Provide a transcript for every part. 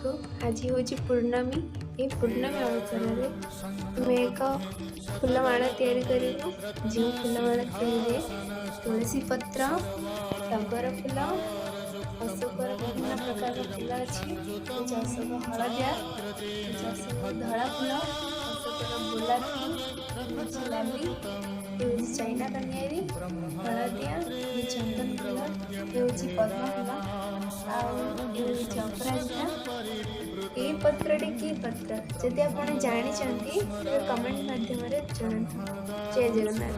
देखो आज हूँ पूर्णमी। ये पूर्णमी अवसर में तुम एक फूलमाला तैयारी करू। जो फूलमाला तैयारी तुलसी पत्र, टगर फूल, अशोकर विभिन्न प्रकार फूल अच्छी। अशोक हलदिया, अशोक धड़ा फूल, अशोकर गोलापी, लाली, चाइना कनियारी, हलदिया, चंदन फूल, ये पद्म फूल अपराजिता। ये पत्रटी कि पत्र जदि आप जानते कमेंट माध्यम जनातु। जय जगन्नाथ।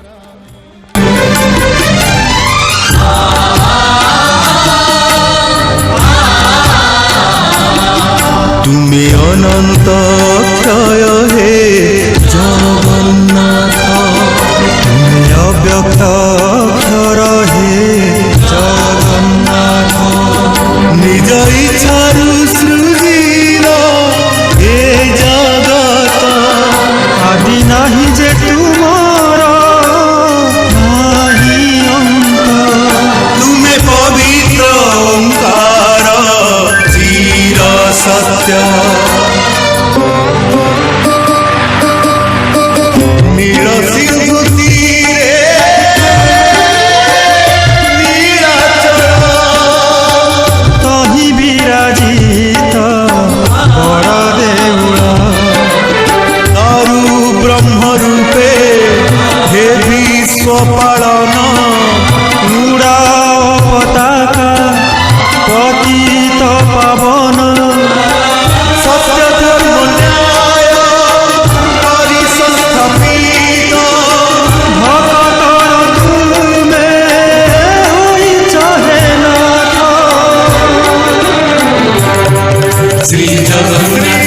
तुम्हें अनंत क्षय हे जगन्नाथ, तुम्हें अव्यक्षर हे जगन्नाथ। निज इच्छारु सृजिल ए जगत, आदि नाही जे तुमार नाही अंत। तुम्हें पवित्र ओंकार चिर सत्य, नील सिंधु तीरे नीलाचल, तहि विराजित बड़ देउल। दारु ब्रह्म रूपे हे विश्व पालन, उड़ाओ पताका पतित पावन। सत्य धर्म न्याय परिसंस्थापित, भक्तर तुमे होइछ हे नाथ। श्री जगन्नाथ